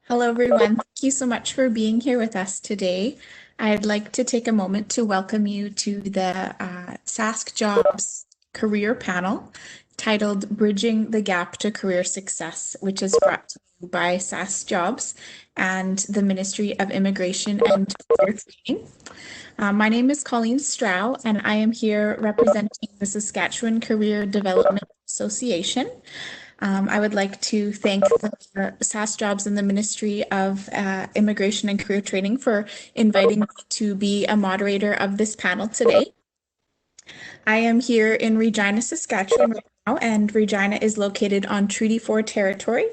Hello, everyone. Thank you so much for being here with us today. I'd like to take a moment to welcome you to the SaskJobs career panel titled Bridging the Gap to Career Success, which is brought to you by SaskJobs and the Ministry of Immigration and Career Training. My name is Colleen Strow, and I am here representing the Saskatchewan Career Development Association. I would like to thank the SaskJobs and the Ministry of Immigration and Career Training for inviting me to be a moderator of this panel today. I am here in Regina, Saskatchewan right now, and Regina is located on Treaty 4 territory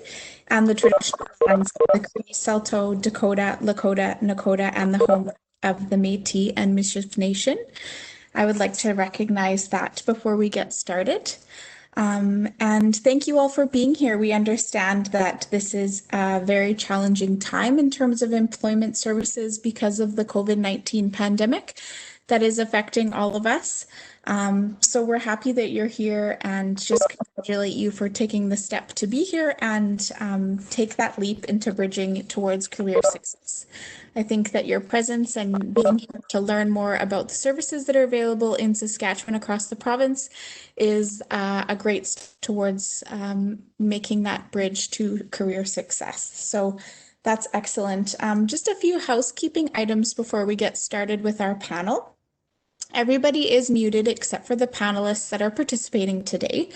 and the traditional lands of the Cree, Saulteaux, Dakota, Lakota, Nakota, and the home of the Métis and Michif Nation. I would like to recognize that before we get started. And thank you all for being here. We understand that this is a very challenging time in terms of employment services because of the COVID-19 pandemic that is affecting all of us. So we're happy that you're here and just congratulate you for taking the step to be here and take that leap into bridging towards career success. I think that your presence and being here to learn more about the services that are available in Saskatchewan across the province is a great step towards making that bridge to career success. So that's excellent. Just a few housekeeping items before we get started with our panel. Everybody is muted except for the panelists that are participating today.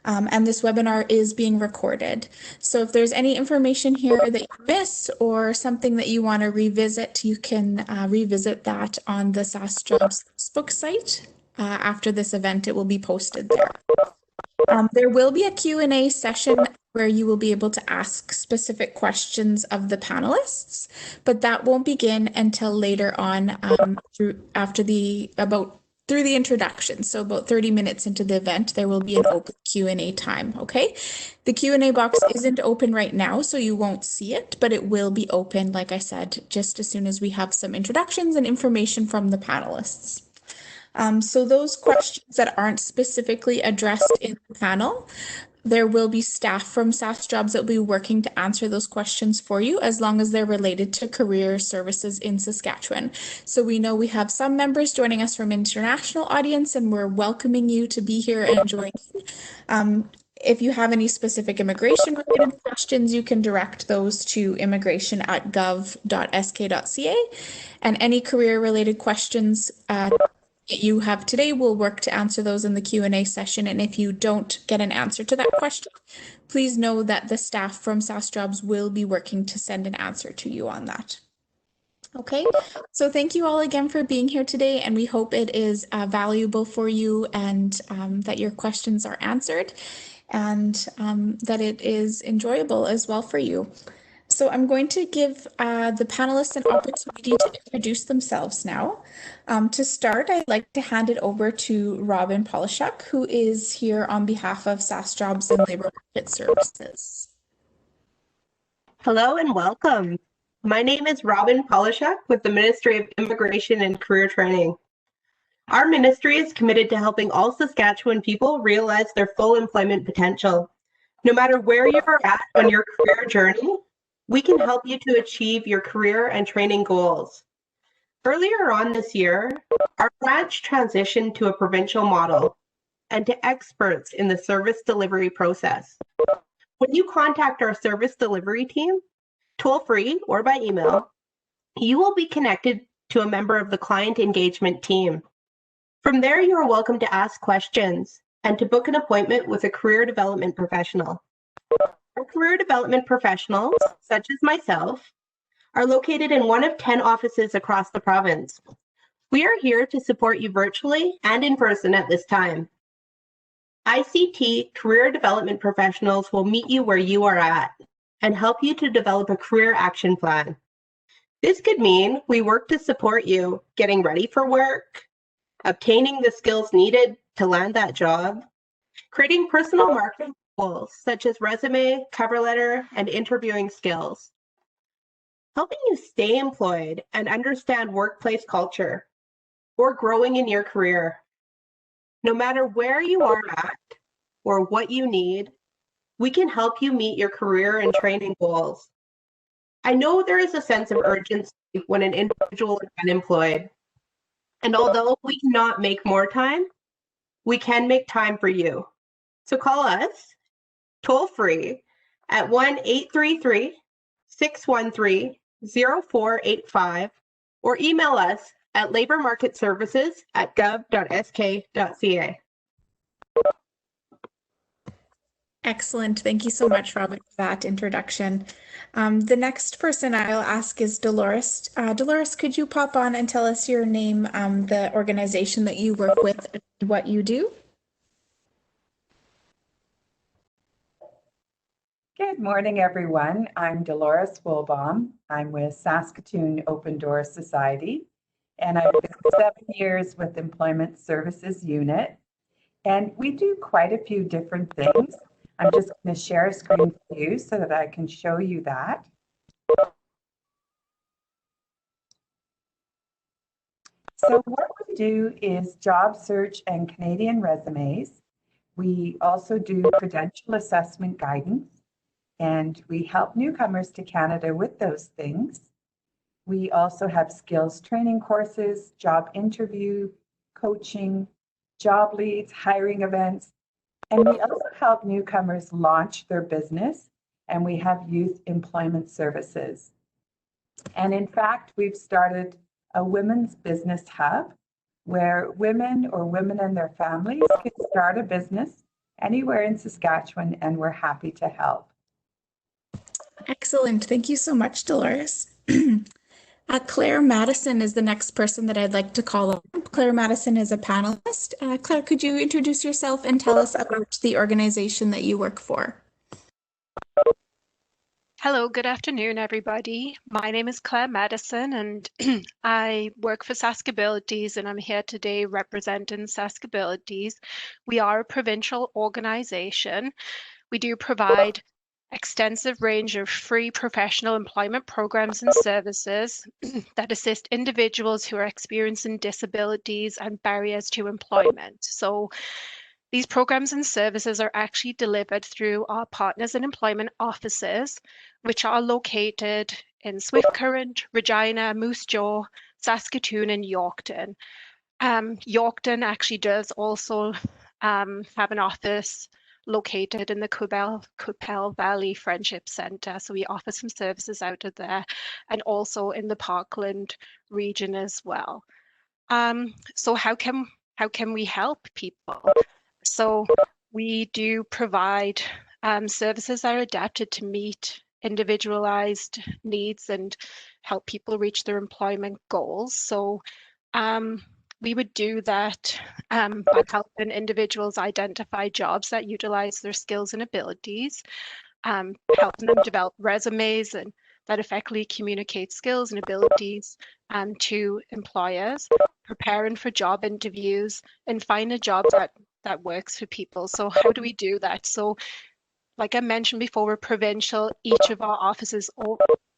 And this webinar is being recorded. So if there's any information here that you missed or something that you want to revisit, you can revisit that on the SaskJobs Facebook site. After this event, it will be posted there. There will be a Q&A session where you will be able to ask specific questions of the panelists, but that won't begin until later on through the introduction. So about 30 minutes into the event, there will be an open Q&A time, okay? The Q&A box isn't open right now, so you won't see it, but it will be open, like I said, just as soon as we have some introductions and information from the panelists. So those questions that aren't specifically addressed in the panel, there will be staff from SaskJobs that will be working to answer those questions for you as long as they're related to career services in Saskatchewan. So we know we have some members joining us from international audience and we're welcoming you to be here and join in. If you have any specific immigration related questions, you can direct those to immigration@gov.sk.ca, and any career related questions you have today, we'll work to answer those in the Q&A session. And if you don't get an answer to that question, please know that the staff from SaskJobs will be working to send an answer to you on that. Okay, so thank you all again for being here today, and we hope it is valuable for you and that your questions are answered and that it is enjoyable as well for you. So I'm going to give the panelists an opportunity to introduce themselves now. To start, I'd like to hand it over to Robin Polishuk, who is here on behalf of SaskJobs and Labor Market Services. Hello and welcome. My name is Robin Polishuk with the Ministry of Immigration and Career Training. Our ministry is committed to helping all Saskatchewan people realize their full employment potential. No matter where you are at on your career journey, we can help you to achieve your career and training goals. Earlier on this year, our branch transitioned to a provincial model and to experts in the service delivery process. When you contact our service delivery team, toll-free or by email, you will be connected to a member of the client engagement team. From there, you are welcome to ask questions and to book an appointment with a career development professional. Our career development professionals, such as myself, are located in one of 10 offices across the province. We are here to support you virtually and in person at this time. ICT career development professionals will meet you where you are at and help you to develop a career action plan. This could mean we work to support you getting ready for work, obtaining the skills needed to land that job, creating personal marketing goals such as resume, cover letter, and interviewing skills, helping you stay employed and understand workplace culture, or growing in your career. No matter where you are at or what you need, we can help you meet your career and training goals. I know there is a sense of urgency when an individual is unemployed, and although we cannot make more time, we can make time for you. So call us toll free at 1-833-613-0485 or email us at labormarketservices@gov.sk.ca. Excellent. Thank you so much, Robin, for that introduction. The next person I'll ask is Dolores. Dolores, could you pop on and tell us your name, the organization that you work with, and what you do? Good morning, everyone. I'm Dolores Wilbaum. I'm with Saskatoon Open Door Society, and I've been 7 years with Employment Services Unit. And we do quite a few different things. I'm just going to share a screen with you so that I can show you that. So what we do is job search and Canadian resumes. We also do credential assessment guidance, and we help newcomers to Canada with those things. We also have skills training courses, job interview, coaching, job leads, hiring events, and we also help newcomers launch their business, and we have youth employment services. And in fact, we've started a women's business hub where women or women and their families can start a business anywhere in Saskatchewan, and we're happy to help. Excellent. Thank you so much, Dolores. Claire Madison is the next person that I'd like to call on. Claire Madison is a panelist. Claire, could you introduce yourself and tell us about the organization that you work for? Hello, good afternoon, everybody. My name is Claire Madison, and I work for SaskAbilities, and I'm here today representing SaskAbilities. We are a provincial organization. We do provide extensive range of free professional employment programs and services that assist individuals who are experiencing disabilities and barriers to employment. So these programs and services are actually delivered through our partners and employment offices, which are located in Swift Current, Regina, Moose Jaw, Saskatoon, and Yorkton. Yorkton actually does also have an office located in the Coupel Valley Friendship Centre. So we offer some services out of there, and also in the Parkland region as well. So how can we help people? So we do provide services that are adapted to meet individualized needs and help people reach their employment goals. So we would do that by helping individuals identify jobs that utilize their skills and abilities, helping them develop resumes and that effectively communicate skills and abilities to employers, preparing for job interviews, and find a job that works for people. So how do we do that? So like I mentioned before, we're provincial. Each of our offices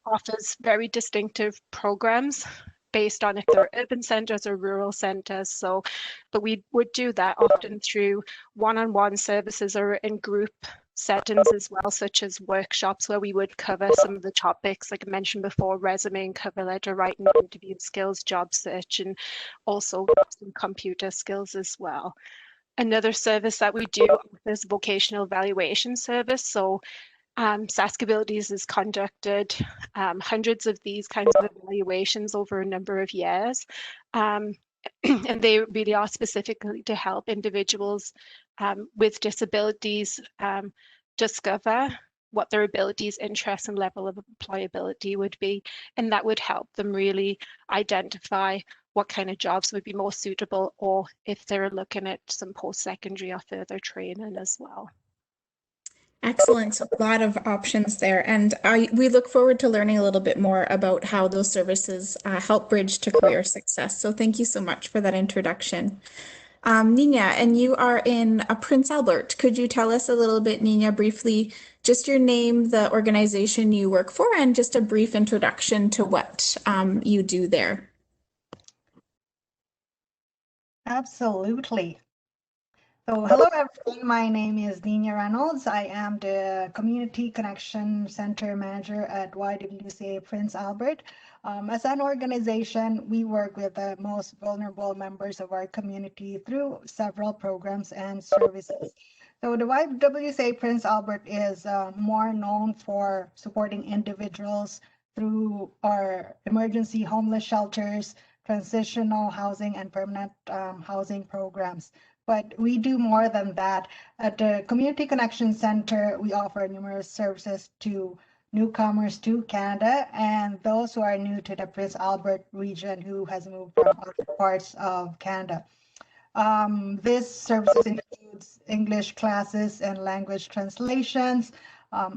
offers very distinctive programs based on if they're urban centres or rural centres. So, but we would do that often through one-on-one services or in group settings as well, such as workshops where we would cover some of the topics, like I mentioned before, resume and cover letter writing, interview skills, job search, and also some computer skills as well. Another service that we do is vocational evaluation service. So SaskAbilities has conducted hundreds of these kinds of evaluations over a number of years. And they really are specifically to help individuals with disabilities discover what their abilities, interests, and level of employability would be. And that would help them really identify what kind of jobs would be more suitable, or if they're looking at some post-secondary or further training as well. Excellent. So a lot of options there. And we look forward to learning a little bit more about how those services help bridge to career success. So thank you so much for that introduction. Nina, and you are in Prince Albert. Could you tell us a little bit, Nina, briefly, just your name, the organization you work for, and just a brief introduction to what you do there? Absolutely. So hello everyone, my name is Nina Reynolds. I am the Community Connection Center Manager at YWCA Prince Albert. As an organization, we work with the most vulnerable members of our community through several programs and services. So the YWCA Prince Albert is more known for supporting individuals through our emergency homeless shelters, transitional housing, and permanent housing programs. But we do more than that. At the Community Connection Center, we offer numerous services to newcomers to Canada and those who are new to the Prince Albert region who has moved from other parts of Canada. This services includes English classes and language translations,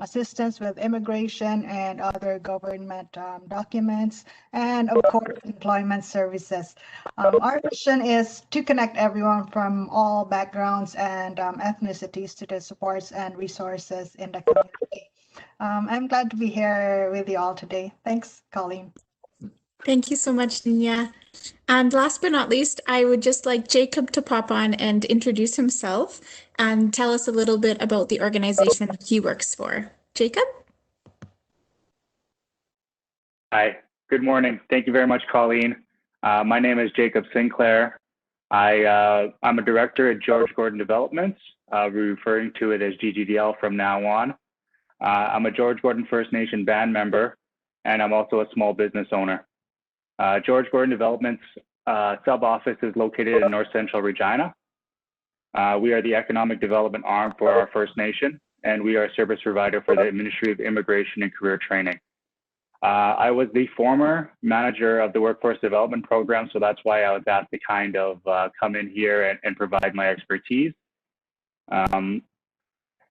assistance with immigration and other government documents, and of course, employment services. Our mission is to connect everyone from all backgrounds and ethnicities to the supports and resources in the community. I'm glad to be here with you all today. Thanks, Colleen. Thank you so much, Nina. And last but not least, I would just like Jacob to pop on and introduce himself and tell us a little bit about the organization that he works for. Jacob? Hi, good morning. Thank you very much, Colleen. My name is Jacob Sinclair. I'm a director at George Gordon Developments. We're referring to it as GGDL from now on. I'm a George Gordon First Nation band member, and I'm also a small business owner. George Gordon Developments sub-office is located in North Central Regina. We are the economic development arm for our First Nation, and we are a service provider for the Ministry of Immigration and Career Training. I was the former manager of the Workforce Development Program, so that's why I was asked to kind of come in here and provide my expertise. The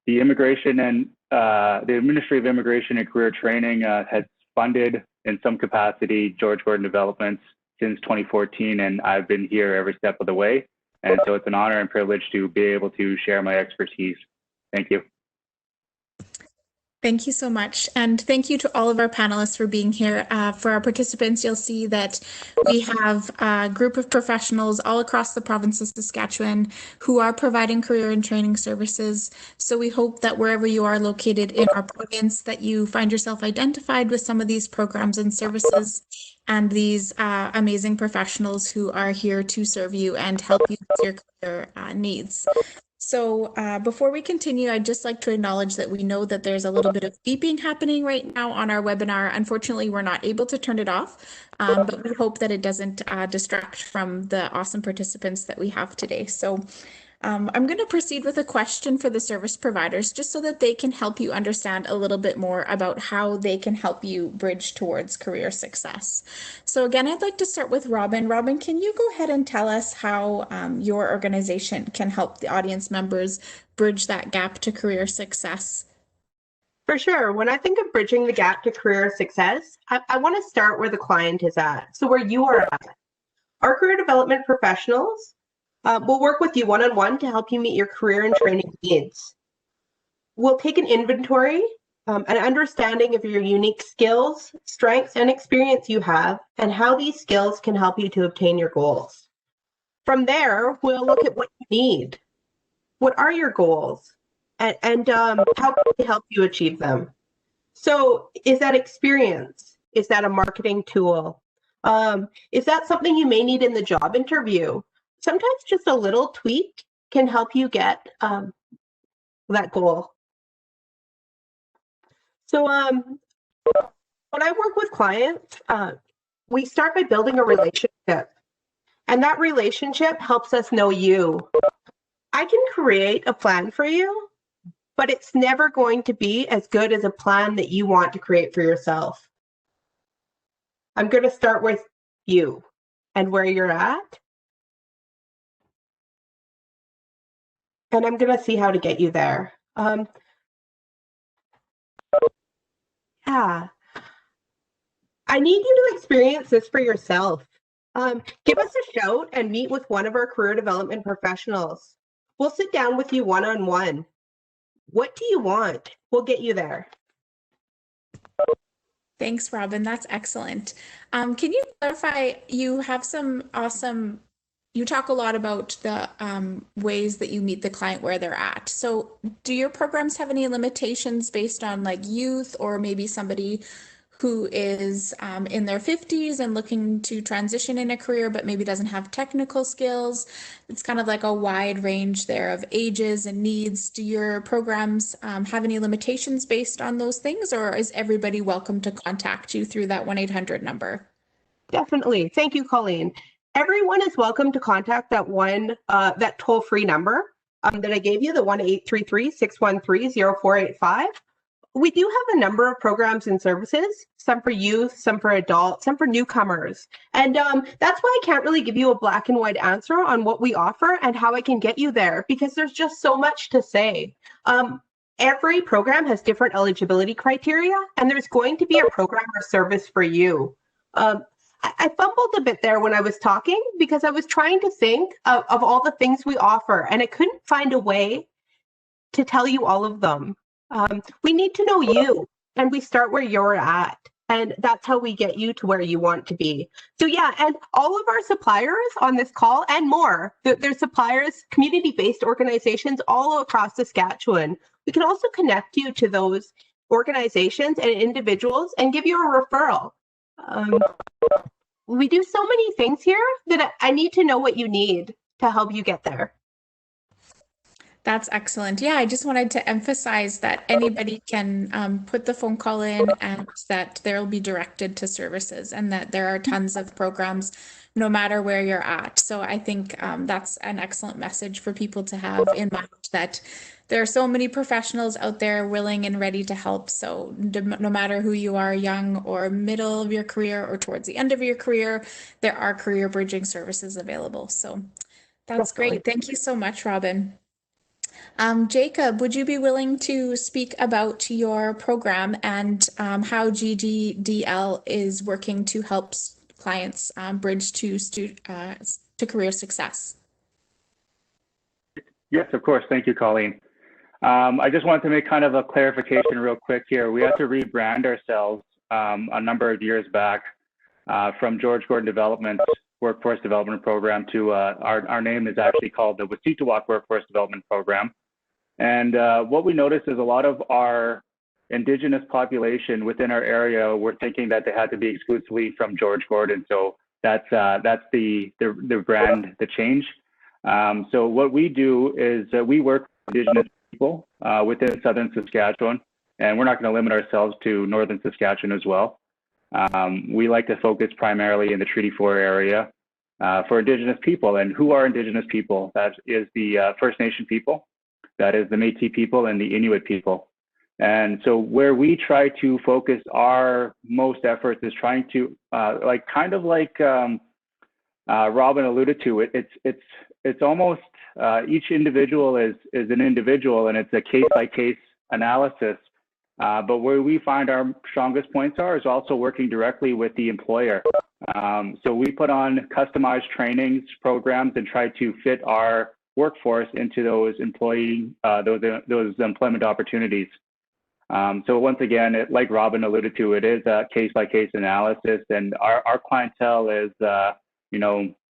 Immigration and the Ministry of Immigration and Career Training has funded in some capacity George Gordon Developments since 2014, and I've been here every step of the way. And so it's an honor and privilege to be able to share my expertise. Thank you. Thank you so much. And thank you to all of our panelists for being here. For our participants, you'll see that we have a group of professionals all across the province of Saskatchewan who are providing career and training services. So we hope that wherever you are located in our province, that you find yourself identified with some of these programs and services and these amazing professionals who are here to serve you and help you with your career needs. So before we continue, I'd just like to acknowledge that we know that there's a little bit of beeping happening right now on our webinar. Unfortunately, we're not able to turn it off, but we hope that it doesn't distract from the awesome participants that we have today. So I'm going to proceed with a question for the service providers, just so that they can help you understand a little bit more about how they can help you bridge towards career success. So again, I'd like to start with Robin. Robin, can you go ahead and tell us how your organization can help the audience members bridge that gap to career success? For sure. When I think of bridging the gap to career success, I want to start where the client is at, so where you are at. Our career development professionals will work with you one-on-one to help you meet your career and training needs. We'll take an inventory, an understanding of your unique skills, strengths, and experience you have, and how these skills can help you to obtain your goals. From there, we'll look at what you need. What are your goals? And how can we help you achieve them? So is that experience? Is that a marketing tool? Is that something you may need in the job interview? Sometimes just a little tweak can help you get that goal. So when I work with clients, we start by building a relationship. And that relationship helps us know you. I can create a plan for you, but it's never going to be as good as a plan that you want to create for yourself. I'm going to start with you and where you're at. And I'm going to see how to get you there. Yeah. I need you to experience this for yourself. Give us a shout and meet with one of our career development professionals. We'll sit down with you one-on-one. What do you want? We'll get you there. Thanks, Robin. That's excellent. Can you clarify, you have some awesome you talk a lot about the ways that you meet the client where they're at. So do your programs have any limitations based on like youth or maybe somebody who is in their 50s and looking to transition in a career, but maybe doesn't have technical skills? It's kind of like a wide range there of ages and needs. Do your programs have any limitations based on those things, or is everybody welcome to contact you through that 1-800 number? Definitely. Thank you, Colleen. Everyone is welcome to contact that toll-free number that I gave you, the 1-833-613-0485. We do have a number of programs and services, some for youth, some for adults, some for newcomers. And that's why I can't really give you a black and white answer on what we offer and how I can get you there, because there's just so much to say. Every program has different eligibility criteria, and there's going to be a program or service for you. I fumbled a bit there when I was talking because I was trying to think of all the things we offer, and I couldn't find a way to tell you all of them. We need to know you, and we start where you're at, and that's how we get you to where you want to be. So yeah, and all of our suppliers on this call and more, there's suppliers, community-based organizations all across Saskatchewan. We can also connect you to those organizations and individuals and give you a referral. We do so many things here that I need to know what you need to help you get there. That's excellent. Yeah, I just wanted to emphasize that anybody can put the phone call in and that they'll be directed to services and that there are tons of programs no matter where you're at. So I think that's an excellent message for people to have in mind, that there are so many professionals out there willing and ready to help. So no matter who you are, young or middle of your career or towards the end of your career, there are career bridging services available. So that's great. Thank you so much, Robin. Jacob, would you be willing to speak about your program and how GGDL is working to help clients bridge to career success? Yes, of course. Thank you, Colleen. I just wanted to make kind of a clarification real quick here. We had to rebrand ourselves a number of years back from George Gordon Development's Workforce Development Program to our name is actually called the YWCA Workforce Development Program. And what we noticed is a lot of our Indigenous population within our area were thinking that they had to be exclusively from George Gordon. So that's the brand, the change. So what we do is we work with Indigenous people within Southern Saskatchewan, and we're not going to limit ourselves to Northern Saskatchewan as well. We like to focus primarily in the Treaty 4 area for Indigenous people. And who are Indigenous people? That is the First Nation people, that is the Métis people and the Inuit people. And so where we try to focus our most efforts is trying to Robin alluded to it. It's almost each individual is an individual, and it's a case-by-case analysis. But where we find our strongest points is also working directly with the employer. So we put on customized trainings, programs, and try to fit our workforce into those those employment opportunities. So once again, like Robin alluded to, it is a case-by-case analysis, and our clientele is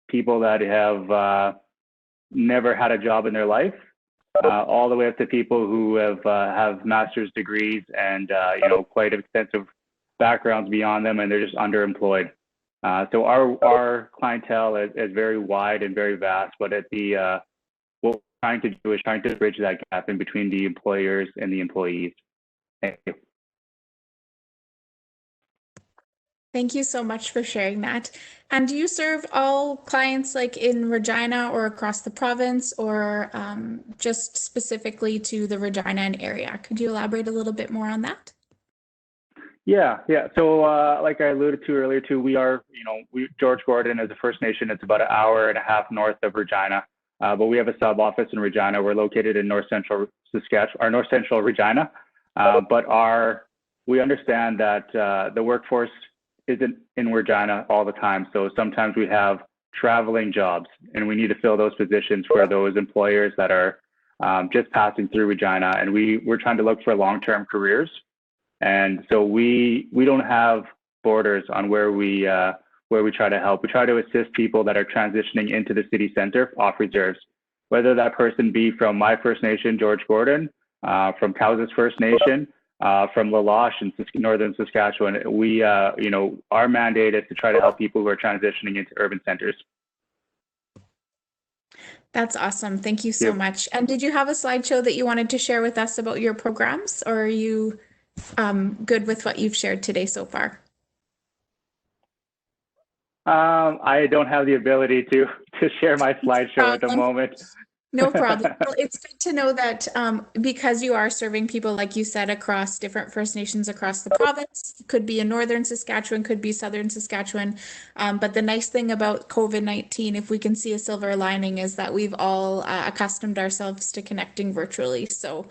people that have never had a job in their life, all the way up to people who have master's degrees and quite extensive backgrounds beyond them, and they're just underemployed. So our clientele is very wide and very vast, but what we're trying to do is trying to bridge that gap in between the employers and the employees. Thank you. Thank you so much for sharing that. And do you serve all clients like in Regina or across the province, or just specifically to the Regina and area? Could you elaborate a little bit more on that? Yeah. So like I alluded to earlier too, we are, George Gordon is a First Nation. It's about an hour and a half north of Regina, but we have a sub office in Regina. We're located in North Central Saskatchewan, or North Central Regina, but we understand that the workforce isn't in Regina all the time. So sometimes we have traveling jobs, and we need to fill those positions for those employers that are just passing through Regina. And we're trying to look for long-term careers. And so we don't have borders on where we where we try to help. We try to assist people that are transitioning into the city center off reserves, whether that person be from my First Nation, George Gordon, from Cowes First Nation, from La Loche in northern Saskatchewan. We, our mandate is to try to help people who are transitioning into urban centers. That's awesome. Thank you so much. And did you have a slideshow that you wanted to share with us about your programs, or are you good with what you've shared today so far? I don't have the ability to share my slideshow at the moment. No problem. Well, it's good to know that because you are serving people, like you said, across different First Nations across the province, could be in northern Saskatchewan, could be southern Saskatchewan. But the nice thing about COVID-19, if we can see a silver lining, is that we've all accustomed ourselves to connecting virtually. So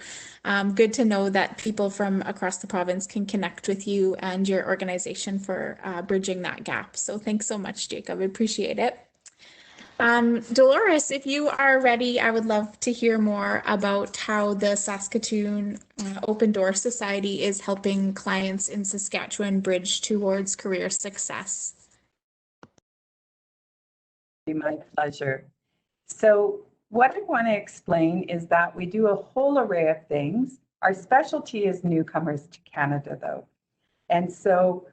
good to know that people from across the province can connect with you and your organization for bridging that gap. So thanks so much, Jacob. I appreciate it. Dolores, if you are ready, I would love to hear more about how the Saskatoon Open Door Society is helping clients in Saskatchewan bridge towards career success. My pleasure. So what I want to explain is that we do a whole array of things. Our specialty is newcomers to Canada, though. And so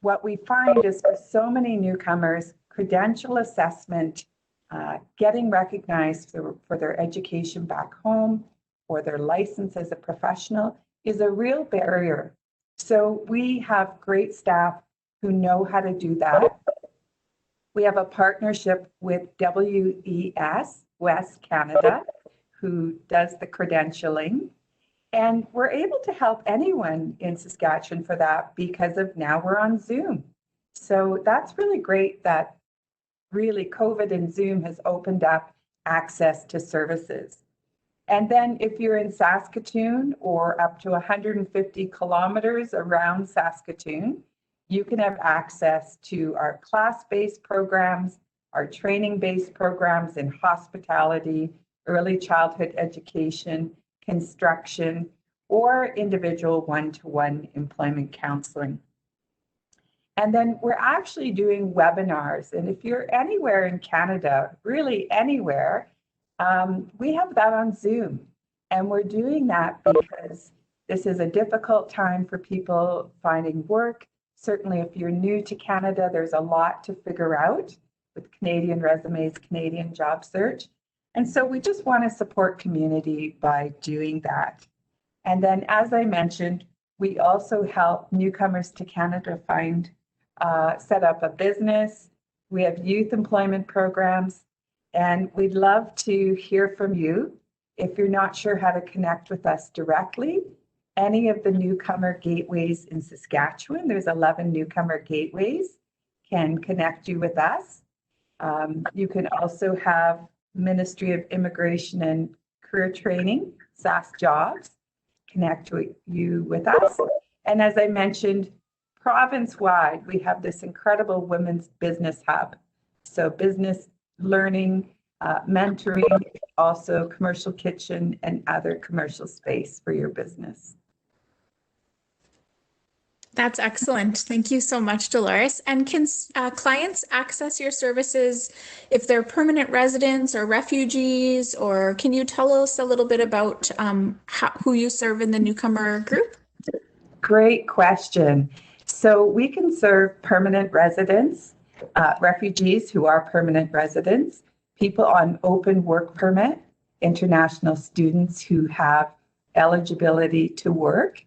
what we find is for so many newcomers, credential assessment, getting recognized for their education back home or their license as a professional is a real barrier. So we have great staff who know how to do that. We have a partnership with WES, West Canada, who does the credentialing. And we're able to help anyone in Saskatchewan for that because of now we're on Zoom. So that's really great that really COVID and Zoom has opened up access to services. And then if you're in Saskatoon or up to 150 kilometers around Saskatoon, you can have access to our class-based programs, our training-based programs in hospitality, early childhood education, construction, or individual one-to-one employment counseling. And then we're actually doing webinars. And if you're anywhere in Canada, really anywhere, we have that on Zoom. And we're doing that because this is a difficult time for people finding work. Certainly, if you're new to Canada, there's a lot to figure out with Canadian resumes, Canadian job search. And so we just want to support community by doing that. And then, as I mentioned, we also help newcomers to Canada set up a business. We have youth employment programs, and we'd love to hear from you. If you're not sure how to connect with us directly, any of the newcomer gateways in Saskatchewan, there's 11 newcomer gateways, can connect you with us. You can also have Ministry of Immigration and Career Training, SaskJobs, connect you with us. And as I mentioned, province-wide, we have this incredible women's business hub. So business learning, mentoring, also commercial kitchen and other commercial space for your business. That's excellent. Thank you so much, Dolores. And can clients access your services if they're permanent residents or refugees, or can you tell us a little bit about who you serve in the newcomer group? Great question. So we can serve permanent residents, refugees who are permanent residents, people on open work permit, international students who have eligibility to work.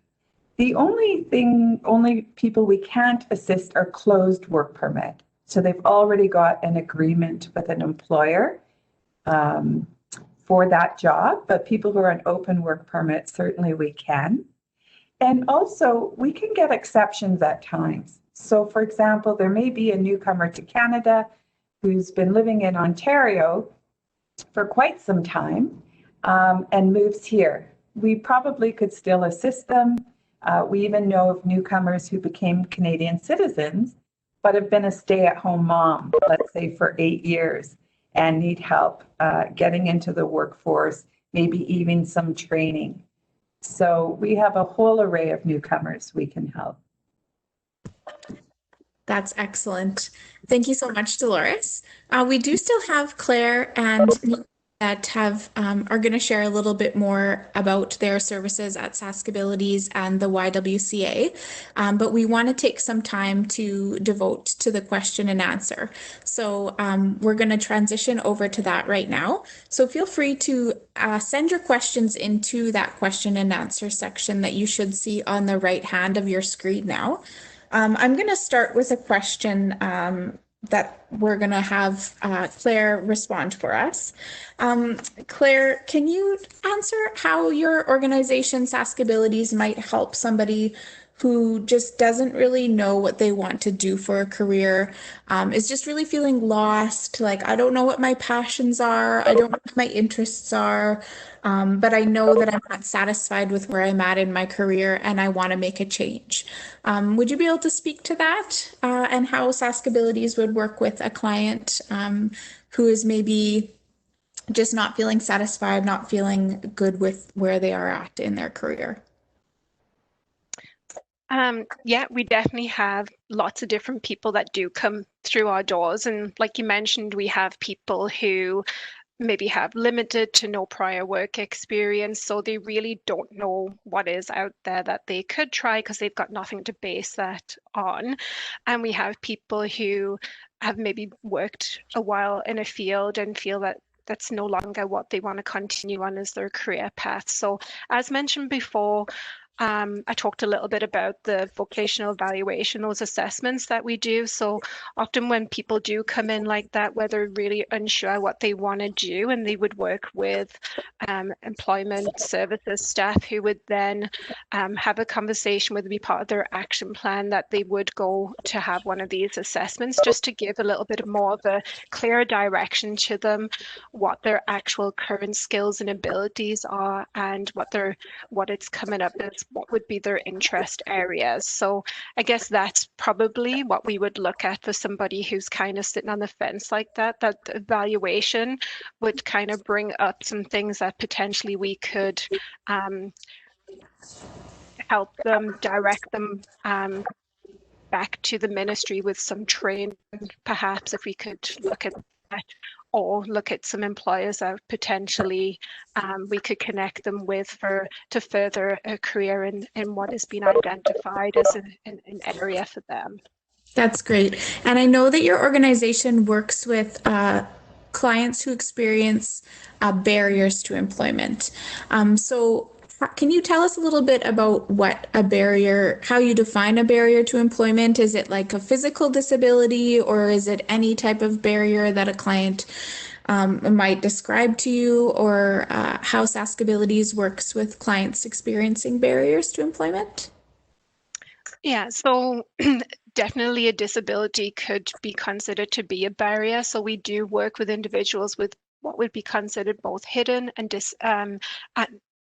The only people we can't assist are closed work permit. So they've already got an agreement with an employer for that job, but people who are on open work permit, certainly we can. And also, we can get exceptions at times. So, for example, there may be a newcomer to Canada who's been living in Ontario for quite some time and moves here. We probably could still assist them. We even know of newcomers who became Canadian citizens, but have been a stay-at-home mom, let's say for 8 years, and need help getting into the workforce, maybe even some training. So we have a whole array of newcomers we can help. That's excellent. Thank you so much, Dolores. We do still have Claire and Nick that are going to share a little bit more about their services at Saskabilities and the YWCA, but we want to take some time to devote to the question and answer. So we're going to transition over to that right now. So feel free to send your questions into that question and answer section that you should see on the right hand of your screen now. I'm going to start with a question that we're going to have Claire respond for us. Claire, can you answer how your organization, Saskabilities, might help somebody who just doesn't really know what they want to do for a career, is just really feeling lost, like, I don't know what my passions are, I don't know what my interests are, but I know that I'm not satisfied with where I'm at in my career and I want to make a change. Would you be able to speak to that and how Saskabilities would work with a client who is maybe just not feeling satisfied, not feeling good with where they are at in their career? Yeah, we definitely have lots of different people that do come through our doors. And like you mentioned, we have people who maybe have limited to no prior work experience, so they really don't know what is out there that they could try because they've got nothing to base that on. And we have people who have maybe worked a while in a field and feel that that's no longer what they want to continue on as their career path. So as mentioned before, I talked a little bit about the vocational evaluation, those assessments that we do. So often when people do come in like that, where they're really unsure what they want to do, and they would work with employment services staff who would then have a conversation with, be part of their action plan, that they would go to have one of these assessments just to give a little bit more of a clearer direction to them, what their actual current skills and abilities are, and what it's coming up as, what would be their interest areas. So I guess that's probably what we would look at for somebody who's kind of sitting on the fence like that. That evaluation would kind of bring up some things that potentially we could help them, direct them back to the ministry with some training, perhaps, if we could look at that, or look at some employers that potentially we could connect them with to further a career in what has been identified as an area for them. That's great. And I know that your organization works with clients who experience barriers to employment. So can you tell us a little bit about what a barrier, how you define a barrier to employment? Is it like a physical disability, or is it any type of barrier that a client might describe to you, or how Saskabilities works with clients experiencing barriers to employment? Yeah, so definitely a disability could be considered to be a barrier. So we do work with individuals with what would be considered both hidden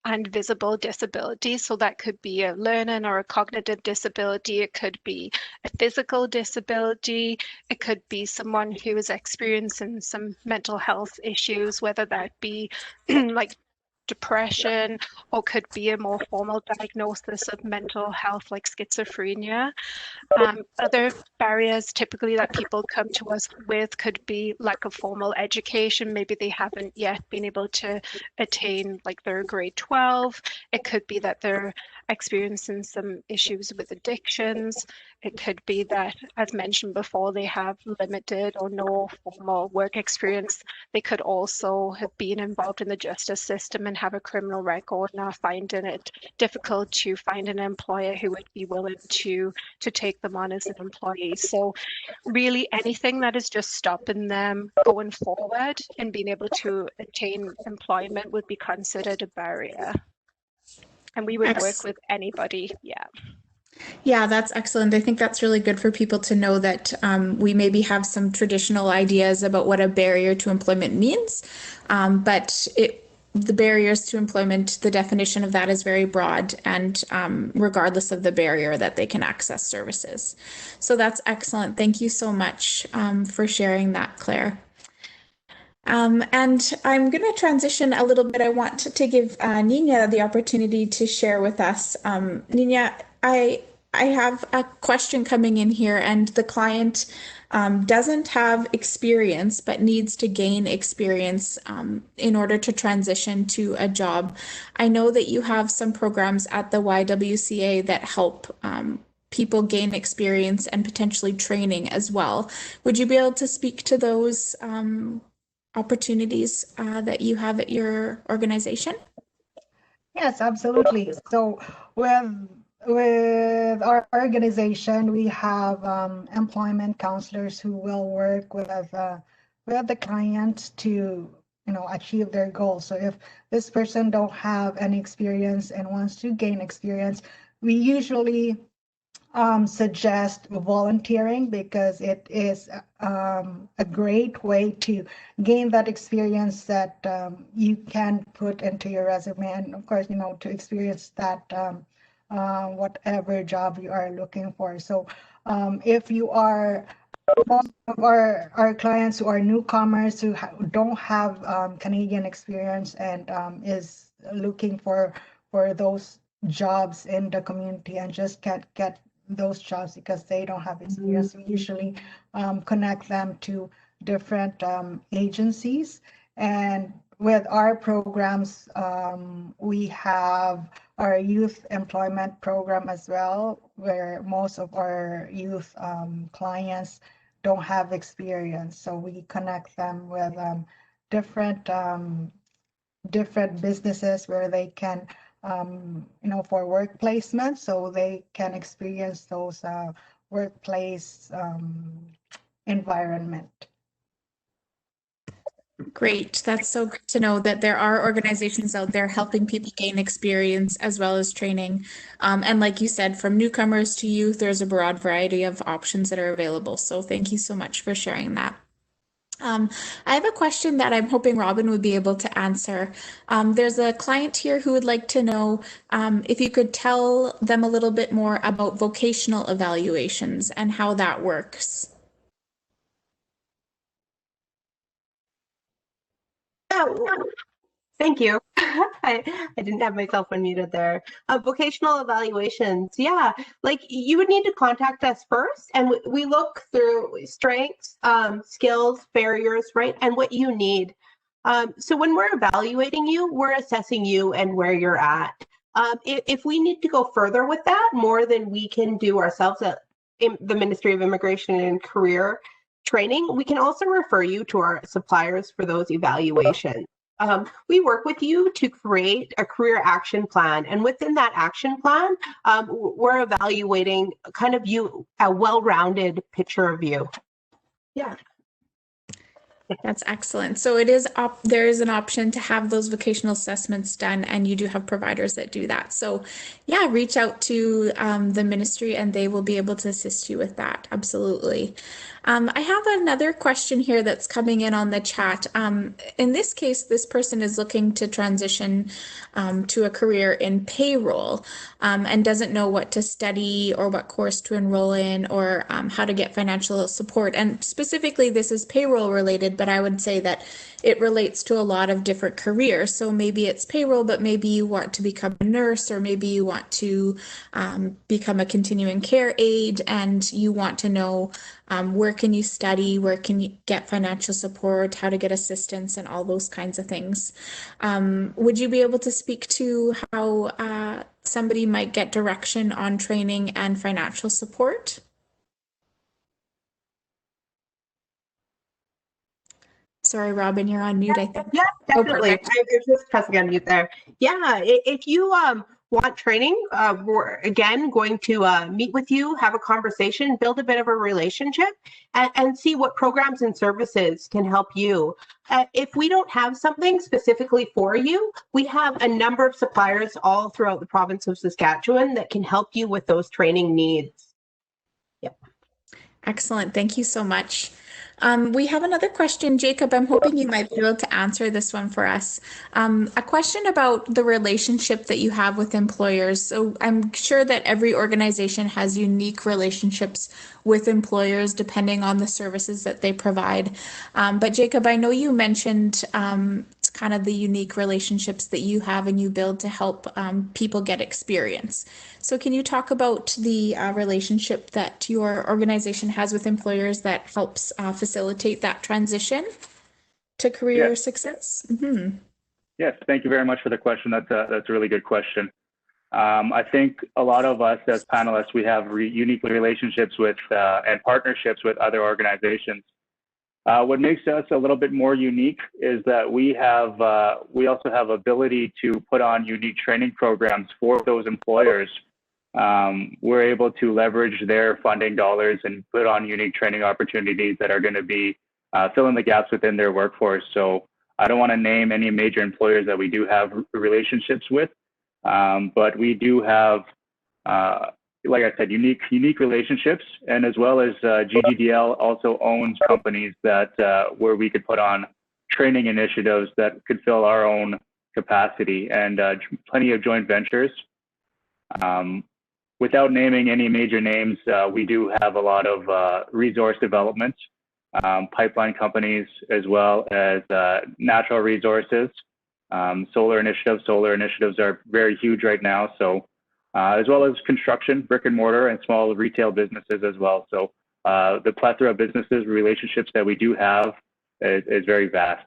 and visible disabilities. So that could be a learning or a cognitive disability. It could be a physical disability. It could be someone who is experiencing some mental health issues, whether that be like depression, or could be a more formal diagnosis of mental health like schizophrenia. Other barriers typically that people come to us with could be lack of formal education. Maybe they haven't yet been able to attain like their grade 12. It could be that they're experiencing some issues with addictions. It could be that, as mentioned before, they have limited or no formal work experience. They could also have been involved in the justice system and have a criminal record and are finding it difficult to find an employer who would be willing to take them on as an employee. So really anything that is just stopping them going forward and being able to attain employment would be considered a barrier. And we would work with anybody, yeah. Yeah, that's excellent. I think that's really good for people to know that we maybe have some traditional ideas about what a barrier to employment means, but the barriers to employment, the definition of that is very broad, and regardless of the barrier, that they can access services. So that's excellent. Thank you so much for sharing that, Claire. And I'm going to transition a little bit. I want to give Nina the opportunity to share with us. Nina, I I have a question coming in here, and the client doesn't have experience but needs to gain experience in order to transition to a job. I know that you have some programs at the YWCA that help people gain experience and potentially training as well. Would you be able to speak to those opportunities that you have at your organization? Yes, absolutely. So with our organization, we have employment counselors who will work with the client to achieve their goals. So if this person don't have any experience and wants to gain experience, we usually suggest volunteering because it is a great way to gain that experience that you can put into your resume, and of course, to experience that whatever job you are looking for. So if you are most of our clients who are newcomers who don't have Canadian experience and is looking for those jobs in the community and just can't get those jobs because they don't have experience, we usually connect them to different agencies. And with our programs, we have our youth employment program as well, where most of our youth clients don't have experience. So we connect them with different businesses where they can for work placement, so they can experience those workplace environment. Great. That's so good to know that there are organizations out there helping people gain experience as well as training. And like you said, from newcomers to youth, there's a broad variety of options that are available. So thank you so much for sharing that. I have a question that I'm hoping Robin would be able to answer. There's a client here who would like to know if you could tell them a little bit more about vocational evaluations and how that works. Thank you. I didn't have myself unmuted there. Vocational evaluations, yeah, like you would need to contact us first, and we look through strengths, skills, barriers, right, and what you need. So when we're evaluating you, we're assessing you and where you're at. If we need to go further with that, more than we can do ourselves at the Ministry of Immigration and Career Training, we can also refer you to our suppliers for those evaluations. We work with you to create a career action plan, and within that action plan, we're evaluating kind of a well-rounded picture of you. Yeah. That's excellent. So it is there is an option to have those vocational assessments done, and you do have providers that do that. So yeah, reach out to the ministry and they will be able to assist you with that. Absolutely. I have another question here that's coming in on the chat. In this case, this person is looking to transition to a career in payroll and doesn't know what to study or what course to enroll in or how to get financial support. And specifically, this is payroll related, but I would say that it relates to a lot of different careers. So maybe it's payroll, but maybe you want to become a nurse, or maybe you want to become a continuing care aide, and you want to know where can you study, where can you get financial support, how to get assistance, and all those kinds of things. Would you be able to speak to how somebody might get direction on training and financial support? Sorry, Robin, you're on mute, I think. Yeah, definitely. Oh, I was just pressing unmute there. Yeah, if you want training, we're again going to meet with you, have a conversation, build a bit of a relationship, and see what programs and services can help you. If we don't have something specifically for you, we have a number of suppliers all throughout the province of Saskatchewan that can help you with those training needs. Yep. Excellent. Thank you so much. We have another question, Jacob. I'm hoping you might be able to answer this one for us. A question about the relationship that you have with employers. So I'm sure that every organization has unique relationships with employers depending on the services that they provide. But Jacob, I know you mentioned kind of the unique relationships that you have and you build to help people get experience. So can you talk about the relationship that your organization has with employers that helps facilitate that transition to career success? Mm-hmm. Yes, thank you very much for the question. That's a really good question. I think a lot of us as panelists, we have unique relationships with and partnerships with other organizations. What makes us a little bit more unique is that we also have ability to put on unique training programs for those employers. We're able to leverage their funding dollars and put on unique training opportunities that are going to be fill in the gaps within their workforce. So I don't want to name any major employers that we do have relationships with, but we do have, like I said, unique relationships, and as well as GGDL also owns companies that where we could put on training initiatives that could fill our own capacity, and plenty of joint ventures. Without naming any major names, we do have a lot of resource development, pipeline companies, as well as natural resources, solar initiatives. Solar initiatives are very huge right now. So, as well as construction, brick and mortar, and small retail businesses as well. So, the plethora of businesses, relationships that we do have is very vast.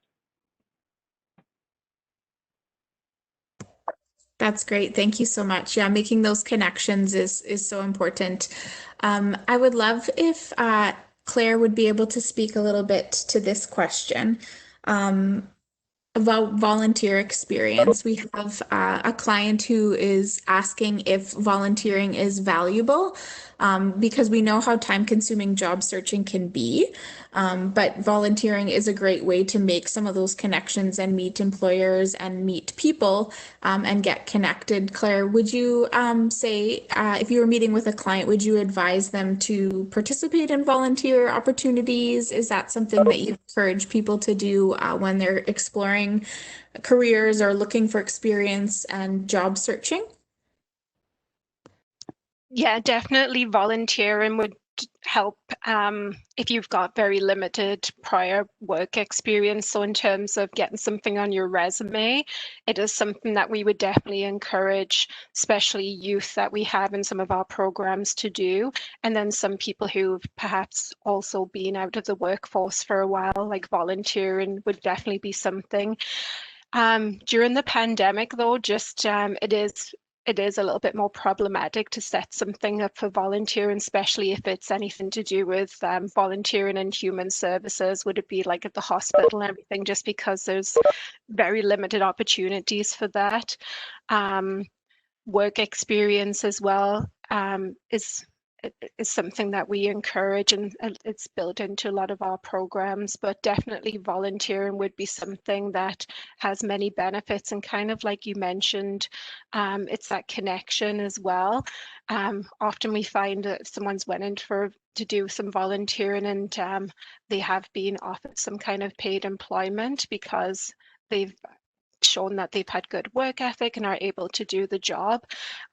That's great. Thank you so much. Yeah, making those connections is so important. I would love if Claire would be able to speak a little bit to this question about volunteer experience. We have a client who is asking if volunteering is valuable because we know how time-consuming job searching can be. But volunteering is a great way to make some of those connections and meet employers and meet people and get connected. Claire, would you say if you were meeting with a client, would you advise them to participate in volunteer opportunities? Is that something that you encourage people to do when they're exploring careers or looking for experience and job searching? Yeah, definitely volunteering would help if you've got very limited prior work experience. So in terms of getting something on your resume, it is something that we would definitely encourage, especially youth that we have in some of our programs to do. And then some people who've perhaps also been out of the workforce for a while, like volunteering would definitely be something. During the pandemic though, just it is a little bit more problematic to set something up for volunteering, especially if it's anything to do with volunteering in human services. Would it be like at the hospital and everything, just because there's very limited opportunities for that. Work experience as well is something that we encourage, and it's built into a lot of our programs, but definitely volunteering would be something that has many benefits, and kind of like you mentioned, it's that connection as well. Often we find that if someone's went in to do some volunteering and they have been offered some kind of paid employment because they've shown that they've had good work ethic and are able to do the job,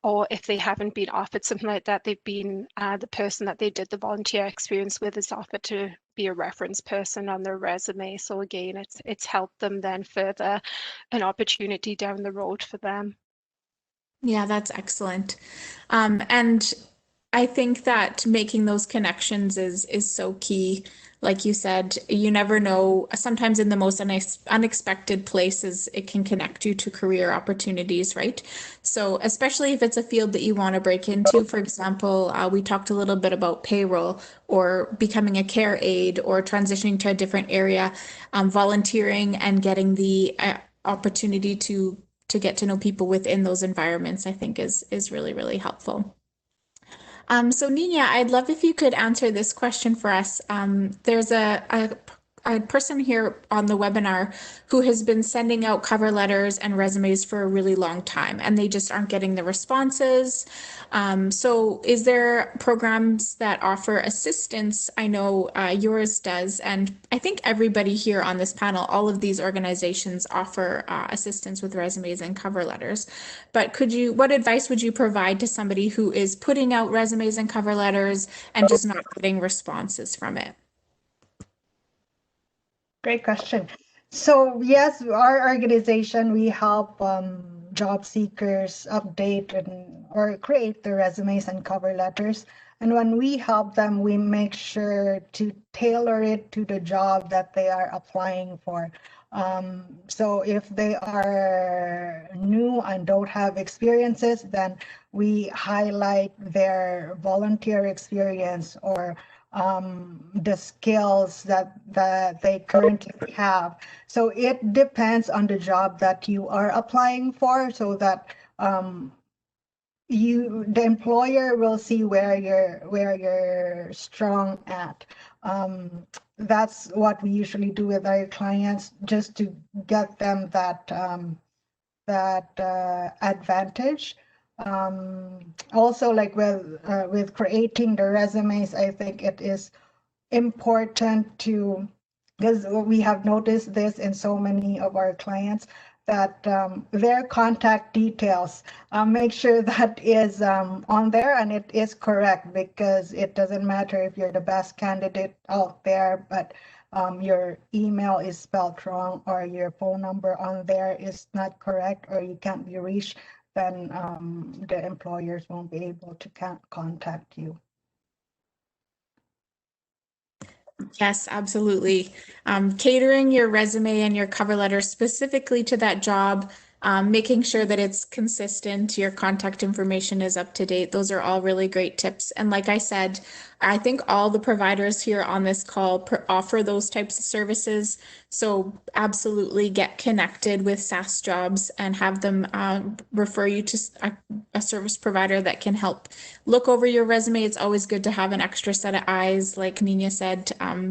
or if they haven't been offered something like that, they've been the person that they did the volunteer experience with is offered to be a reference person on their resume. So again, it's helped them then further an opportunity down the road for them. Yeah, that's excellent. And I think that making those connections is so key. Like you said, you never know. Sometimes in the most unexpected places, it can connect you to career opportunities, right? So especially if it's a field that you want to break into. For example, we talked a little bit about payroll or becoming a care aide or transitioning to a different area, volunteering and getting the opportunity to get to know people within those environments, I think is really, really helpful. So Nina, I'd love if you could answer this question for us. There's a person here on the webinar who has been sending out cover letters and resumes for a really long time, and they just aren't getting the responses. So is there programs that offer assistance? I know yours does, and I think everybody here on this panel, all of these organizations offer assistance with resumes and cover letters. But what advice would you provide to somebody who is putting out resumes and cover letters and just not getting responses from it? Great question. So yes, our organization, we help job seekers update or create their resumes and cover letters. And when we help them, we make sure to tailor it to the job that they are applying for. So if they are new and don't have experiences, then we highlight their volunteer experience or the skills that they currently have. So it depends on the job that you are applying for, so that the employer will see where you're strong at. That's what we usually do with our clients, just to get them that advantage. Also, like with creating the resumes, I think it is important to, because we have noticed this in so many of our clients, that their contact details, make sure that is on there and it is correct, because it doesn't matter if you're the best candidate out there, but your email is spelled wrong or your phone number on there is not correct or you can't be reached, then the employers won't be able to contact you. Yes, absolutely. Catering your resume and your cover letter specifically to that job, making sure that it's consistent, your contact information is up to date. Those are all really great tips. And like I said, I think all the providers here on this call offer those types of services. So absolutely get connected with SaskJobs and have them refer you to a service provider that can help look over your resume. It's always good to have an extra set of eyes, like Nina said,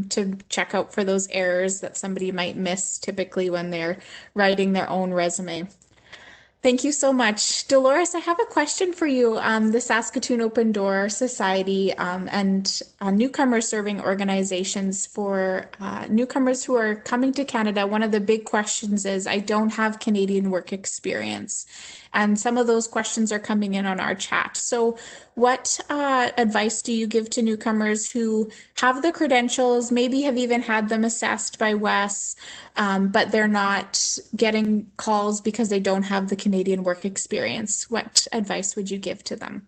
to check out for those errors that somebody might miss typically when they're writing their own resume. Thank you so much. Dolores, I have a question for you. The Saskatoon Open Door Society and newcomer serving organizations for newcomers who are coming to Canada. One of the big questions is, I don't have Canadian work experience. And some of those questions are coming in on our chat. So what advice do you give to newcomers who have the credentials, maybe have even had them assessed by WES, but they're not getting calls because they don't have the Canadian work experience? What advice would you give to them?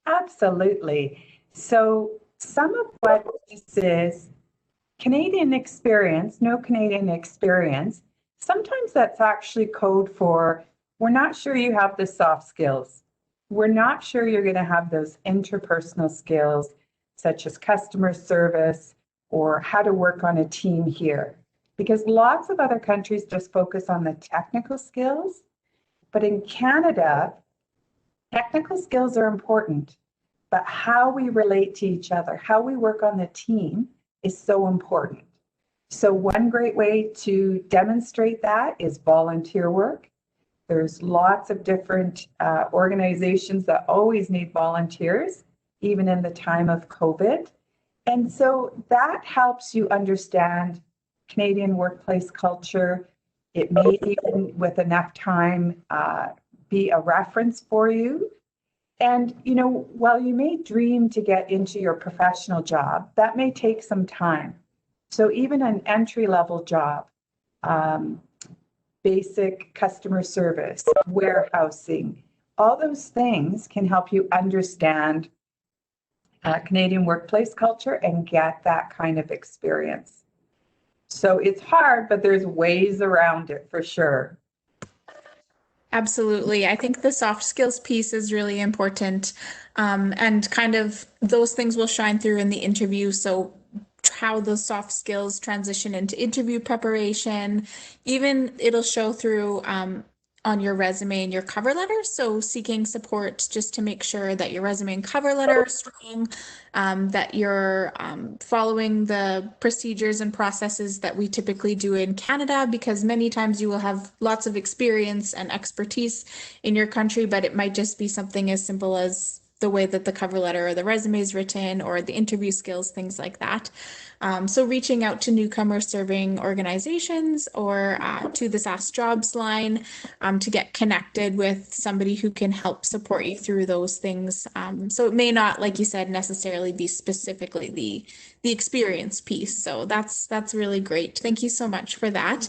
Absolutely. So some of what this is Canadian experience, no Canadian experience, sometimes that's actually code for, we're not sure you have the soft skills. We're not sure you're going to have those interpersonal skills, such as customer service or how to work on a team here. Because lots of other countries just focus on the technical skills. But in Canada, technical skills are important, but how we relate to each other, how we work on the team is so important. So one great way to demonstrate that is volunteer work. There's lots of different organizations that always need volunteers, even in the time of COVID. And so that helps you understand Canadian workplace culture. It may even, with enough time, be a reference for you. And, you know, while you may dream to get into your professional job, that may take some time. So even an entry-level job, basic customer service, warehousing, all those things can help you understand Canadian workplace culture and get that kind of experience. So it's hard, but there's ways around it for sure. Absolutely. I think the soft skills piece is really important. And kind of those things will shine through in the interview. So how those soft skills transition into interview preparation, even it'll show through on your resume and your cover letter. So seeking support just to make sure that your resume and cover letter are strong, that you're following the procedures and processes that we typically do in Canada, because many times you will have lots of experience and expertise in your country, but it might just be something as simple as the way that the cover letter or the resume is written or the interview skills, things like that. So reaching out to newcomer serving organizations or to the SaskJobs line to get connected with somebody who can help support you through those things. So it may not, like you said, necessarily be specifically the experience piece. So that's really great. Thank you so much for that.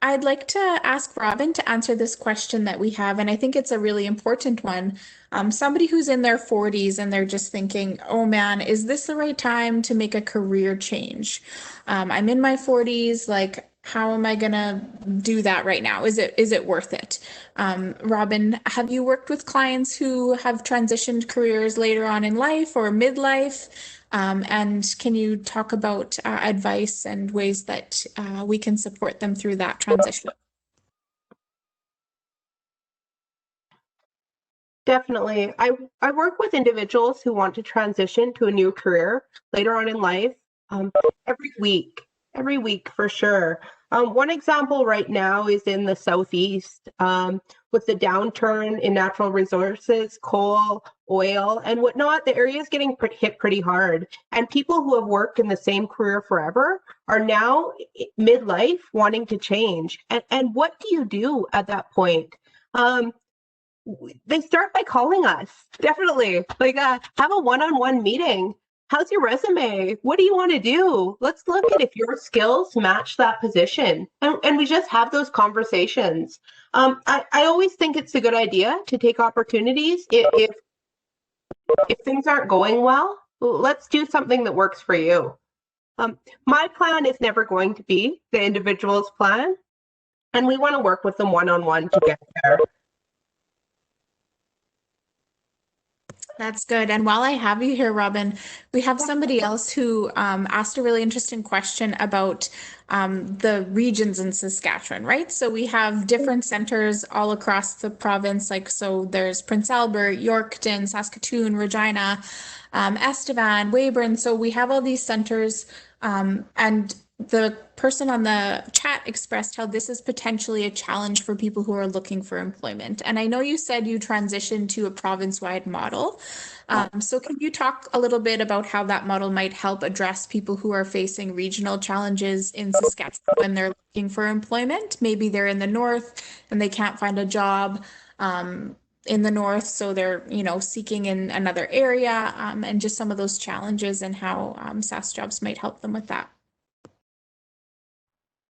I'd like to ask Robin to answer this question that we have, and I think it's a really important one. Somebody who's in their 40s and they're just thinking, oh man, is this the right time to make a career change? I'm in my 40s, like, how am I gonna do that right now? Is it worth it? Robin, have you worked with clients who have transitioned careers later on in life or midlife? And can you talk about advice and ways that we can support them through that transition? Definitely. I work with individuals who want to transition to a new career later on in life every week for sure. One example right now is in the Southeast with the downturn in natural resources, coal, oil, and whatnot. The area is getting hit pretty hard. And people who have worked in the same career forever are now midlife wanting to change. And what do you do at that point? They start by calling us. Definitely. Like have a one-on-one meeting. How's your resume? What do you want to do? Let's look at if your skills match that position. And we just have those conversations. I always think it's a good idea to take opportunities. If things aren't going well, let's do something that works for you. My plan is never going to be the individual's plan. And we want to work with them one-on-one to get there. That's good. And while I have you here, Robin, we have somebody else who asked a really interesting question about the regions in Saskatchewan, right? So we have different centers all across the province. Like, so there's Prince Albert, Yorkton, Saskatoon, Regina, Estevan, Weyburn. So we have all these centers and the person on the chat expressed how this is potentially a challenge for people who are looking for employment. And I know you said you transitioned to a province-wide model. So can you talk a little bit about how that model might help address people who are facing regional challenges in Saskatchewan when they're looking for employment? Maybe they're in the north and they can't find a job in the north, so they're, seeking in another area, and just some of those challenges and how SaskJobs might help them with that.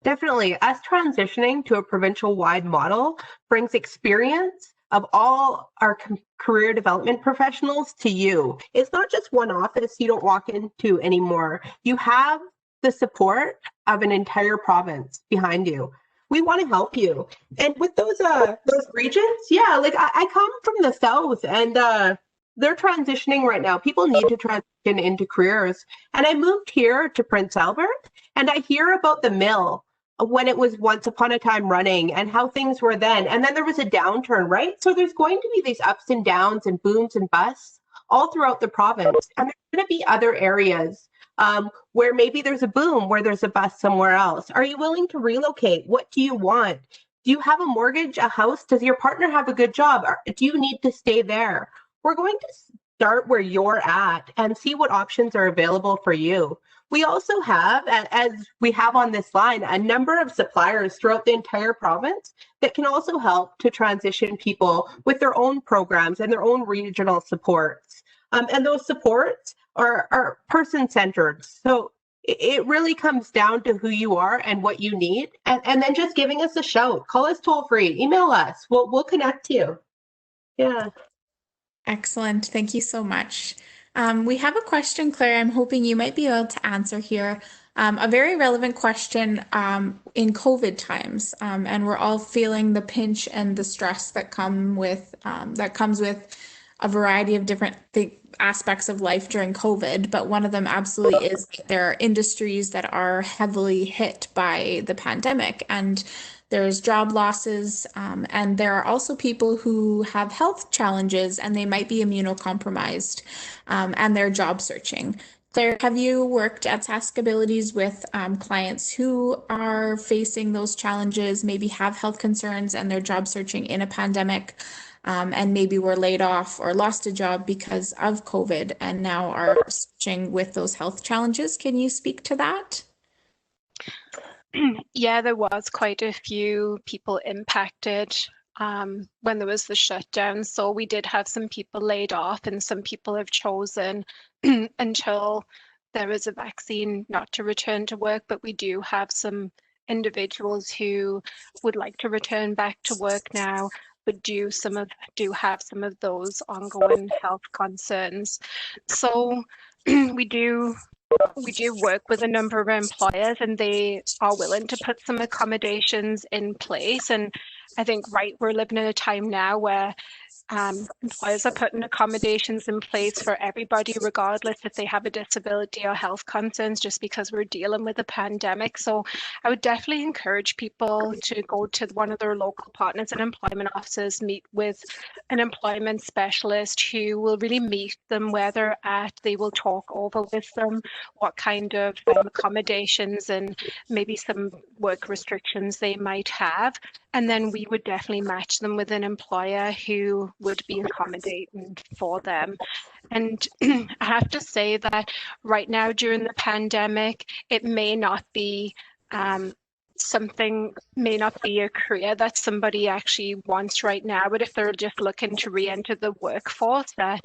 Definitely. Us transitioning to a provincial-wide model brings experience of all our career development professionals to you. It's not just one office you don't walk into anymore. You have the support of an entire province behind you. We want to help you. And with those regions, yeah, like I come from the south and they're transitioning right now. People need to transition into careers. And I moved here to Prince Albert and I hear about the mill when it was once upon a time running and how things were then. And then there was a downturn, right? So there's going to be these ups and downs and booms and busts all throughout the province. And there's going to be other areas where maybe there's a boom, where there's a bust somewhere else. Are you willing to relocate? What do you want? Do you have a mortgage, a house? Does your partner have a good job? Or do you need to stay there? We're going to start where you're at and see what options are available for you. We also have, as we have on this line, a number of suppliers throughout the entire province that can also help to transition people with their own programs and their own regional supports. And those supports are person-centered. So it really comes down to who you are and what you need. And then just giving us a shout. Call us toll-free. Email us. We'll connect you. Yeah. Excellent. Thank you so much. We have a question, Claire, I'm hoping you might be able to answer here. A very relevant question in COVID times, and we're all feeling the pinch and the stress that comes with a variety of different aspects of life during COVID. But one of them absolutely is there are industries that are heavily hit by the pandemic, and there's job losses, and there are also people who have health challenges and they might be immunocompromised, and they're job searching. Claire, have you worked at Sask Abilities with clients who are facing those challenges, maybe have health concerns and they're job searching in a pandemic? and maybe were laid off or lost a job because of COVID and now are searching with those health challenges. Can you speak to that? Yeah, there was quite a few people impacted when there was the shutdown. So we did have some people laid off, and some people have chosen until there is a vaccine not to return to work. But we do have some individuals who would like to return back to work now, but do have some of those ongoing health concerns. So we do work with a number of employers, and they are willing to put some accommodations in place. And I think, we're living in a time now where employers are putting accommodations in place for everybody, regardless if they have a disability or health concerns, just because we're dealing with a pandemic. So I would definitely encourage people to go to one of their local partners and employment offices, meet with an employment specialist who will really meet them where they're at. They will talk over with them what kind of accommodations and maybe some work restrictions they might have. And then we would definitely match them with an employer who would be accommodating for them. And I have to say that right now during the pandemic, it may not be may not be a career that somebody actually wants right now, but if they're just looking to re-enter the workforce, that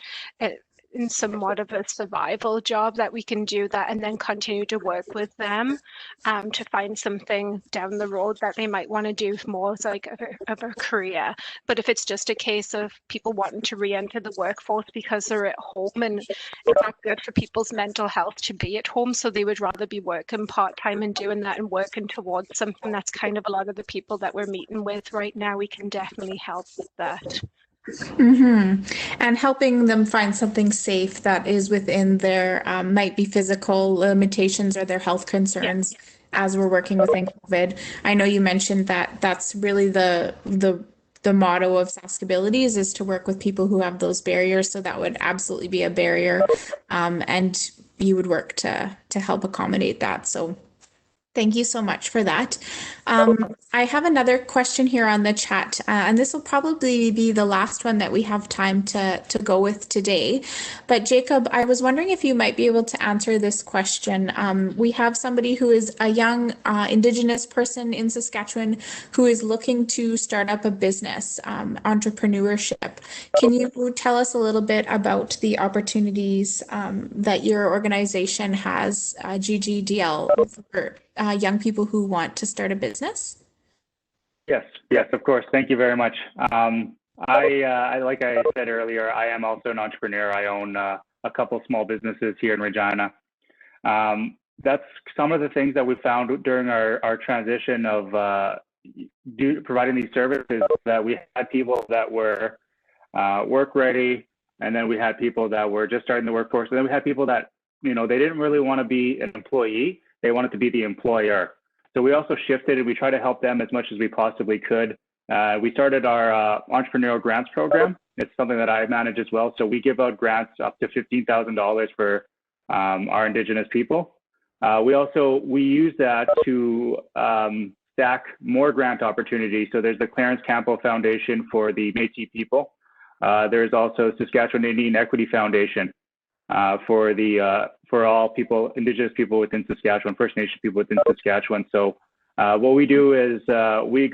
in somewhat of a survival job, that we can do that and then continue to work with them to find something down the road that they might want to do more as like of a career. But if it's just a case of people wanting to re-enter the workforce because they're at home, and it's not good for people's mental health to be at home, so they would rather be working part-time and doing that and working towards something, that's kind of a lot of the people that we're meeting with right now. We can definitely help with that. And helping them find something safe that is within their might be physical limitations or their health concerns as we're working within COVID. I know you mentioned that that's really the motto of Saskabilities is to work with people who have those barriers. So that would absolutely be a barrier, and you would work to help accommodate that. So thank you so much for that. I have another question here on the chat, and this will probably be the last one that we have time to go with today. But Jacob, I was wondering if you might be able to answer this question. We have somebody who is a young Indigenous person in Saskatchewan who is looking to start up a business, entrepreneurship. Can you tell us a little bit about the opportunities that your organization has, GGDL, for young people who want to start a business? Yes, of course. Thank you very much. I like I said earlier, I am also an entrepreneur. I own a couple small businesses here in Regina. That's some of the things that we found during our transition of providing these services, that we had people that were work ready, and then we had people that were just starting the workforce, and then we had people that, they didn't really want to be an employee. They wanted to be the employer. So we also shifted, and we try to help them as much as we possibly could. We started our entrepreneurial grants program. It's something that I manage as well. So we give out grants up to $15,000 for our Indigenous people. We use that to stack more grant opportunities. So there's the Clarence Campo Foundation for the Métis people. There's also Saskatchewan Indian Equity Foundation for all people, Indigenous people within Saskatchewan, First Nation people within Saskatchewan. So what we do is we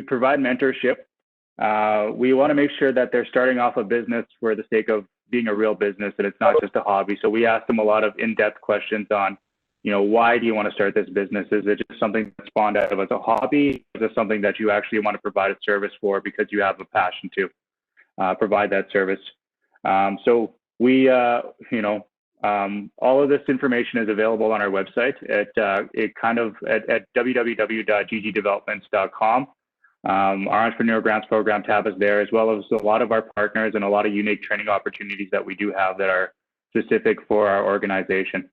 provide mentorship. We want to make sure that they're starting off a business for the sake of being a real business, and it's not just a hobby. So we ask them a lot of in-depth questions on, why do you want to start this business? Is it just something that spawned out of as a hobby? Is it something that you actually want to provide a service for because you have a passion to provide that service? So we, all of this information is available on our website at www.ggdevelopments.com. Our Entrepreneur Grants Program tab is there, as well as a lot of our partners and a lot of unique training opportunities that we do have that are specific for our organization.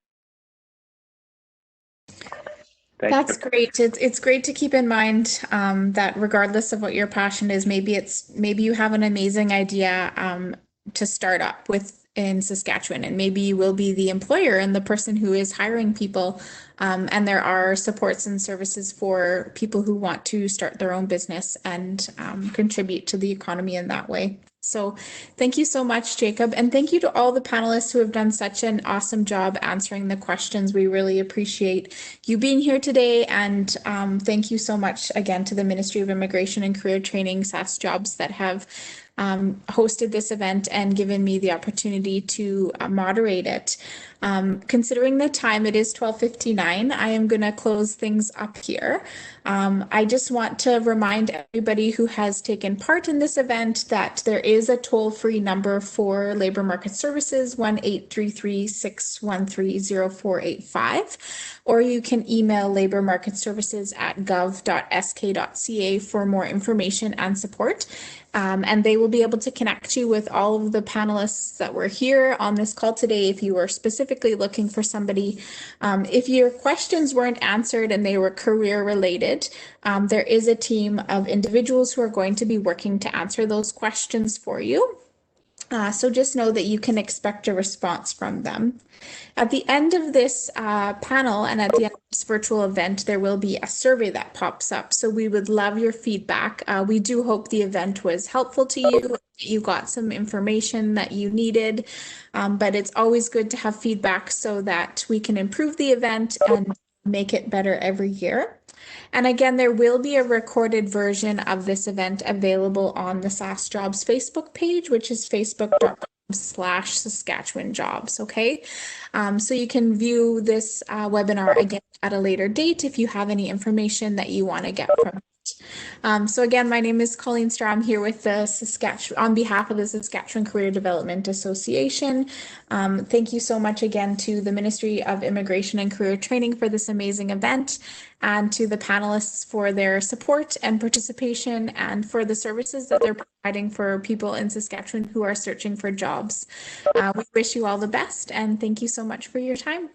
That's great. It's great to keep in mind that regardless of what your passion is, maybe you have an amazing idea to start up with in Saskatchewan, and maybe you will be the employer and the person who is hiring people. And there are supports and services for people who want to start their own business and contribute to the economy in that way. So thank you so much, Jacob. And thank you to all the panelists who have done such an awesome job answering the questions. We really appreciate you being here today. And thank you so much again to the Ministry of Immigration and Career Training, SaskJobs, that have hosted this event and given me the opportunity to moderate it. Considering the time, it is 12:59. I am going to close things up here. I just want to remind everybody who has taken part in this event that there is a toll-free number for labor market services, 1-833-613-0485, or you can email labormarketservices@gov.sk.ca for more information and support. And they will be able to connect you with all of the panelists that were here on this call today if you were specifically looking for somebody. If your questions weren't answered and they were career related, there is a team of individuals who are going to be working to answer those questions for you. So just know that you can expect a response from them. At the end of this panel and at the end of this virtual event, there will be a survey that pops up. So we would love your feedback. We do hope the event was helpful to you. You got some information that you needed, but it's always good to have feedback so that we can improve the event and make it better every year. And again, there will be a recorded version of this event available on the SaskJobs Facebook page, which is facebook.com/Saskatchewan Jobs. Okay. So you can view this webinar again at a later date if you have any information that you want to get from it. So again, my name is Colleen Starr. I'm here with the on behalf of the Saskatchewan Career Development Association. Thank you so much again to the Ministry of Immigration and Career Training for this amazing event, and to the panelists for their support and participation and for the services that they're providing for people in Saskatchewan who are searching for jobs. We wish you all the best, and thank you so much for your time.